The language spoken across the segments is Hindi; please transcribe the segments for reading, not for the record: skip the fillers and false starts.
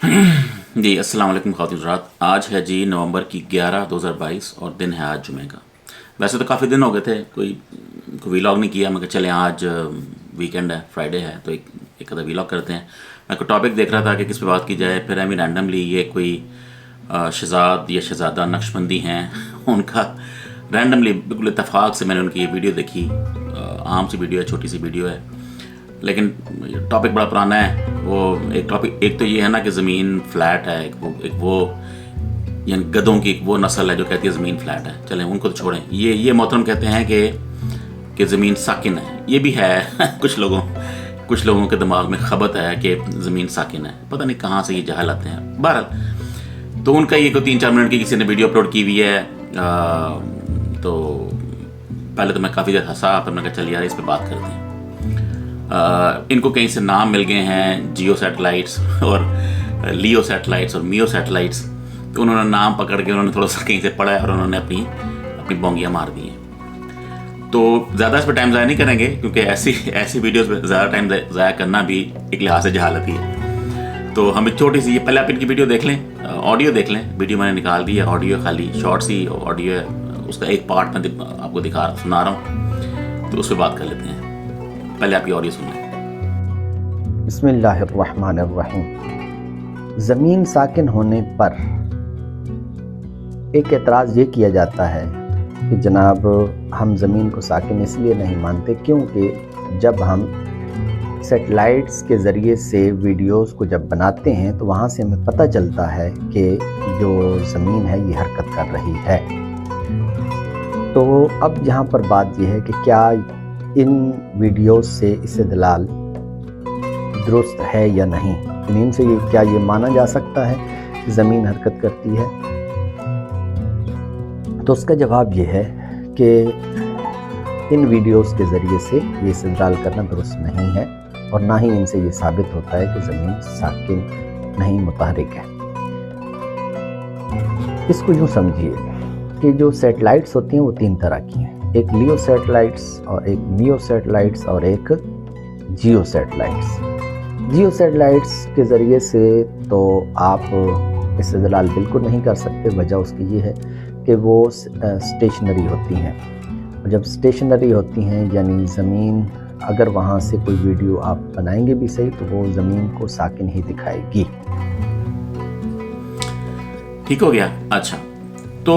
जी अस्सलाम वालेकुम ख़ातिन हज़रात। आज है जी नवंबर की 11 2022 और दिन है आज जुमे का। वैसे तो काफ़ी दिन हो गए थे कोई वीलॉग नहीं किया। मैं कहा चले आज वीकेंड है, फ्राइडे है, तो एक आधा वीलॉग करते हैं। मैं कोई टॉपिक देख रहा था कि किस पे बात की जाए, फिर एमी रैंडमली ये कोई शहजाद या शहजादा नक्शबंदी हैं उनका रैंडमली बिल्कुल इत्तेफाक से मैंने उनकी ये वीडियो देखी। आम सी वीडियो है, छोटी सी वीडियो है, लेकिन टॉपिक बड़ा पुराना है। वो एक तो ये है ना कि ज़मीन फ्लैट है, एक वो यानी गधों की वो नस्ल है जो कहती है ज़मीन फ्लैट है। चलें उनको तो छोड़ें। ये मोहतरम कहते हैं कि ज़मीन साकिन है। ये भी है कुछ लोगों के दिमाग में खबत है कि ज़मीन साकिन है। पता नहीं कहाँ से ये जहाल आते हैं। बहरहाल तो उनका ये कोई 3-4 मिनट की किसी ने वीडियो अपलोड की हुई है। तो पहले तो मैं काफ़ी देर हंसा, फिर मैंने कहा चल यार इस पर बात करते हैं। इनको कहीं से नाम मिल गए हैं, जियो सैटेलाइट्स और लियो सैटेलाइट्स और मियो सैटेलाइट्स। तो उन्होंने नाम पकड़ के उन्होंने थोड़ा सा कहीं से पढ़ा है और उन्होंने अपनी बोंगियाँ मार दी हैं। तो ज़्यादा इस पर टाइम ज़ाया नहीं करेंगे, क्योंकि ऐसी वीडियोस में ज़्यादा टाइम ज़ाया करना भी एक लिहाज से जहालत ही है। तो हम एक छोटी सी ये पहले आप इनकी वीडियो देख लें, ऑडियो देख लें। वीडियो मैंने निकाल दी है, ऑडियो खाली शॉर्ट्स ही ऑडियो है, उसका एक पार्ट मैं आपको सुना रहा हूँ, तो उस पर बात कर लेते हैं। पहले आप ये ऑडियो सुनिए। बिस्मिल्लाहिर्रहमानिर्रहीम। ज़मीन साकिन होने पर एक एतराज़ ये किया जाता है कि जनाब हम ज़मीन को साकिन इसलिए नहीं मानते क्योंकि जब हम सेटेलाइट्स के ज़रिए से वीडियोस को जब बनाते हैं तो वहाँ से हमें पता चलता है कि जो ज़मीन है ये हरकत कर रही है। तो अब यहाँ पर बात यह है कि क्या इन वीडियोस से इस्तेदलाल दुरुस्त है या नहीं। इनसे क्या ये माना जा सकता है कि ज़मीन हरकत करती है? तो उसका जवाब ये है कि इन वीडियोस के ज़रिए से ये इस्तेदलाल करना दुरुस्त नहीं है और ना ही इनसे ये साबित होता है कि ज़मीन साकिन नहीं मुतहरिक है। इसको यूँ समझिए कि जो सैटेलाइट्स होती हैं वो 3 तरह की हैं। एक लियो सैटेलाइट्स और एक मियो सैटेलाइट्स और एक जियो सैटेलाइट्स। जियो सैटेलाइट्स के ज़रिए से तो आप इस्तेदलाल बिल्कुल नहीं कर सकते। वजह उसकी ये है कि वो स्टेशनरी होती हैं, और जब स्टेशनरी होती हैं यानी ज़मीन अगर वहाँ से कोई वीडियो आप बनाएंगे भी सही तो वो ज़मीन को साकिन ही दिखाएगी। ठीक हो गया। अच्छा, तो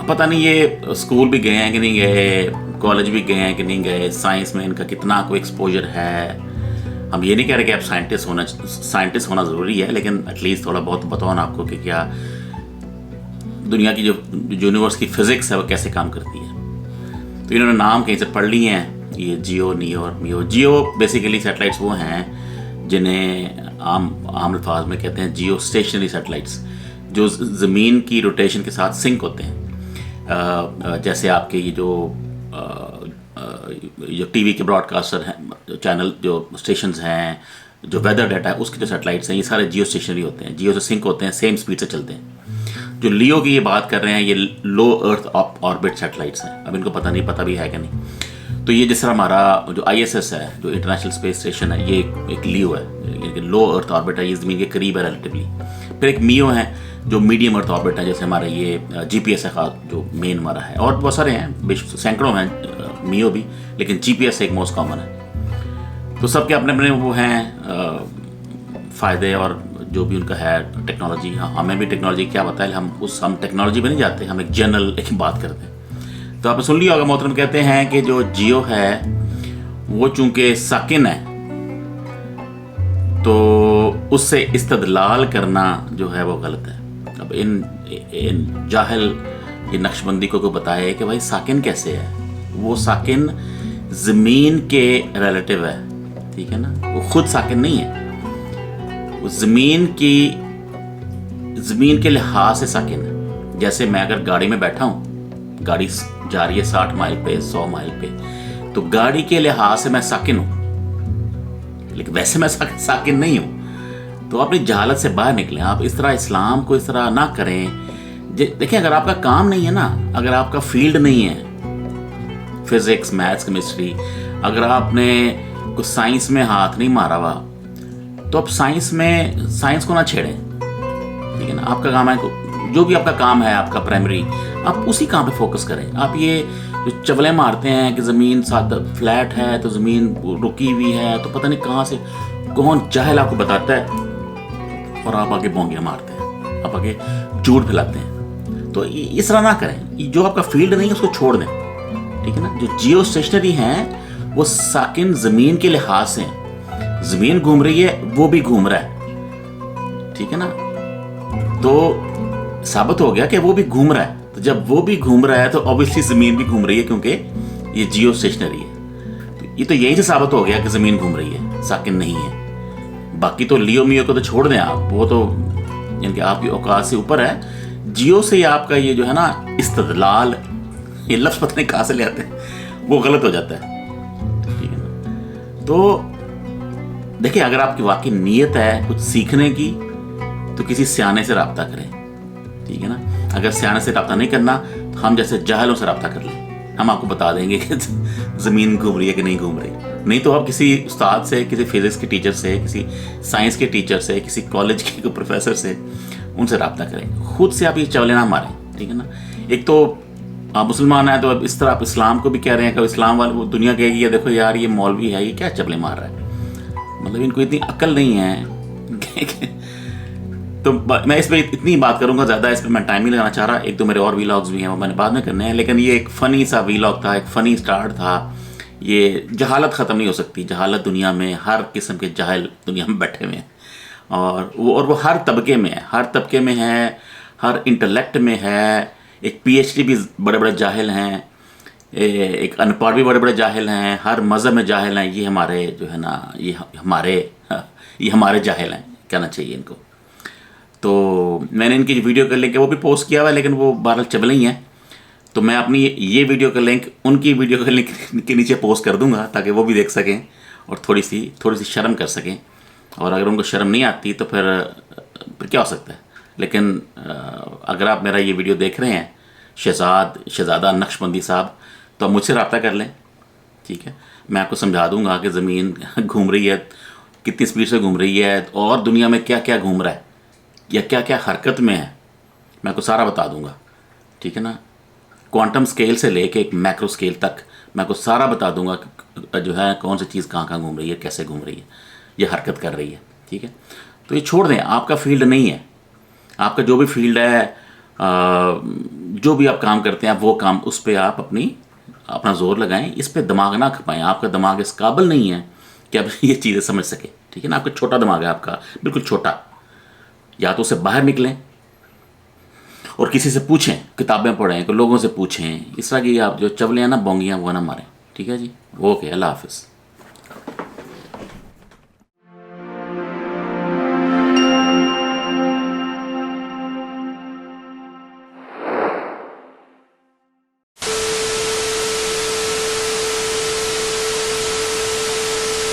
पता नहीं ये स्कूल भी गए हैं कि नहीं गए, कॉलेज भी गए हैं कि नहीं गए, साइंस में इनका कितना कोई एक्सपोजर है। हम ये नहीं कह रहे कि आप साइंटिस्ट होना ज़रूरी है, लेकिन एटलीस्ट थोड़ा बहुत बताओ ना आपको कि क्या दुनिया की जो यूनिवर्स की फ़िज़िक्स है वो कैसे काम करती है। तो इन्होंने नाम कहीं से पढ़ लिए हैं, ये जियो, नियो और मियो। जियो बेसिकली सैटेलाइट्स वो हैं जिन्हें आम अल्फाज में कहते हैं जियो स्टेशनरी सैटेलाइट्स, जो ज़मीन की रोटेशन के साथ सिंक होते हैं। जैसे आपके ये जो टीवी के ब्रॉडकास्टर हैं, चैनल जो स्टेशंस हैं, जो वेदर डाटा है उसके जो सैटेलाइट्स हैं, ये सारे जियो स्टेशनरी होते हैं, जियो से सिंक होते हैं, सेम स्पीड से चलते हैं। जो लियो की ये बात कर रहे हैं, ये लो अर्थ ऑर्बिट सैटेलाइट्स हैं। अब इनको पता भी है कि नहीं। तो ये जिस तरह हमारा जो ISS है, जो इंटरनेशनल स्पेस स्टेशन है, ये एक लियो है, ये लो अर्थ ऑर्बिट है, ये ज़मीन के करीब है रिलेटिवली। फिर एक मियो है जो मीडियम अर्थ ऑर्बिट है, जैसे हमारा ये GPS है खास जो मेन हमारा है, और बहुत सारे हैं, सैकड़ों हैं मियो भी, लेकिन GPS एक मोस्ट कॉमन है। तो सबके अपने अपने वो हैं फ़ायदे और जो भी उनका है टेक्नोलॉजी। हमें भी टेक्नोलॉजी क्या बताए, हम टेक्नोलॉजी में नहीं जाते, हम एक जनरल एक बात करते हैं। तो आपने सुन लिया होगा, मोहतरम कहते हैं कि जो जियो है वो चूँकि साकिन है तो उससे इस्तेदलाल करना जो है वो गलत है। अब इन जाहिल ये नक्शबंदी को बताए कि भाई साकिन कैसे है। वो साकिन ज़मीन के रिलेटिव है, ठीक है ना, वो खुद साकिन नहीं है, वो ज़मीन के लिहाज से साकिन है। जैसे मैं अगर गाड़ी में बैठा हूँ, गाड़ी जा रही है 60 माइल पे, 100 माइल पे, तो गाड़ी के लिहाज से मैं साकिन हूँ, लेकिन वैसे मैं साकिन नहीं हूँ। तो अपनी जहालत से बाहर निकलें। आप इस तरह इस्लाम को इस तरह ना करें। देखिए, अगर आपका काम नहीं है ना, अगर आपका फील्ड नहीं है फिजिक्स, मैथ्स, केमिस्ट्री, अगर आपने कुछ साइंस में हाथ नहीं मारा हुआ, तो अब साइंस को ना छेड़ें, ठीक है ना। आपका काम है, जो भी आपका काम है आपका प्राइमरी, आप उसी काम पे फोकस करें। आप ये जो चवले मारते हैं कि ज़मीन साथ फ्लैट है तो ज़मीन रुकी हुई है, तो पता नहीं कहाँ से कौन जाहिल आपको बताता है और आप आगे बोंगियाँ मारते हैं, आप आगे झूठ फैलाते हैं। तो इस तरह ना करें। जो आपका फील्ड नहीं है उसको छोड़ दें, ठीक है ना। जो जियो स्टेशनरी हैं वो साकिन ज़मीन के लिहाज से हैं। ज़मीन घूम रही है, वो भी घूम रहा है, ठीक है ना। तो साबित हो गया कि वो भी घूम रहा है। तो जब वो भी घूम रहा है तो ऑब्वियसली ज़मीन भी घूम रही है, क्योंकि ये जियो स्टेशनरी है। तो ये तो यही से साबित हो गया कि ज़मीन घूम रही है, साकिन नहीं है। बाकी तो लियो मियो को तो छोड़ दें आप, वो तो यानी आपकी औकात से ऊपर है। जियो से आपका ये जो है ना इस्तदलाल, ये लफ्ज़ पता नहीं कहाँ से ले आते हैं, वो गलत हो जाता है, ठीक है ना। तो देखिए, अगर आपकी वाकई नीयत है कुछ सीखने की तो किसी सियाने से रब्ता करें, ठीक है ना। अगर सियाने से रब्ता नहीं करना तो हम जैसे जाहलों से रब्ता कर लें, हम आपको बता देंगे कि ज़मीन घूम रही है कि नहीं घूम रही। नहीं तो आप किसी उस्ताद से, किसी फिजिक्स के टीचर से, किसी साइंस के टीचर से, किसी कॉलेज के प्रोफेसर से, उनसे रब्ता करें। खुद से आप ये चवले ना मारें, ठीक है ना। एक तो आप मुसलमान हैं तो अब इस तरह आप इस्लाम को भी कह रहे हैं कि इस्लाम वाले, वो दुनिया कहेगी ये देखो यार ये मौलवी है, ये क्या चवले मार रहा है, मतलब इनको इतनी अक्ल नहीं है। तो मैं इस पर इतनी बात करूंगा, ज़्यादा इस पर मैं टाइम नहीं लगाना चाह रहा। एक दो मेरे और वीलॉग्स भी हैं, वो मैंने बाद में करने हैं, लेकिन ये एक फ़नी सा वीलॉग था, एक फ़नी स्टार्ट था। ये जहालत ख़त्म नहीं हो सकती। जहालत दुनिया में, हर किस्म के जाहिल दुनिया में बैठे हुए हैं, और वो हर तबके में है, हर तबके में है, हर इंटेलेक्ट में है। एक PhD भी बड़े बड़े जाहिल हैं, एक अनपढ़ भी बड़े बड़े जाहिल हैं, हर मज़हब में जाहिल हैं। ये हमारे जो है ना, ये हमारे जाहिल हैं, कहना चाहिए इनको। तो मैंने इनकी वीडियो का लिंक है वो भी पोस्ट किया हुआ है, लेकिन वो बहरहाल चबले ही हैं। तो मैं अपनी ये वीडियो का लिंक उनकी वीडियो का लिंक के नीचे पोस्ट कर दूंगा, ताकि वो भी देख सकें और थोड़ी सी शर्म कर सकें। और अगर उनको शर्म नहीं आती तो फिर क्या हो सकता है। लेकिन अगर आप मेरा ये वीडियो देख रहे हैं, शहज़ादा नक्शबंदी साहब, तो आप मुझसे रब्ता कर लें, ठीक है। मैं आपको समझा दूंगा कि ज़मीन घूम रही है, कितनी स्पीड से घूम रही है, और दुनिया में क्या क्या घूम रहा है या क्या क्या हरकत में है, मैं आपको सारा बता दूंगा, ठीक है ना। क्वांटम स्केल से लेके एक मैक्रो स्केल तक मैं आपको सारा बता दूंगा कि जो है कौन सी चीज़ कहाँ कहाँ घूम रही है, कैसे घूम रही है, ये हरकत कर रही है, ठीक है। तो ये छोड़ दें, आपका फील्ड नहीं है। आपका जो भी फील्ड है, जो भी आप काम करते हैं, वो काम उस पर आप अपना जोर लगाएं, इस पे दिमाग ना खपाएं। आपका दिमाग इस काबिल नहीं है कि आप ये चीज़ें समझ सके, ठीक है ना। आपका छोटा दिमाग है, आपका बिल्कुल छोटा। या तो उससे बाहर निकलें और किसी से पूछें, किताबें पढ़ें, लोगों से पूछें। इस तरह की आप जो चवले हैं ना, बोंगियाँ, वो ना मारें, ठीक है जी। ओके, अल्लाह हाफिज़।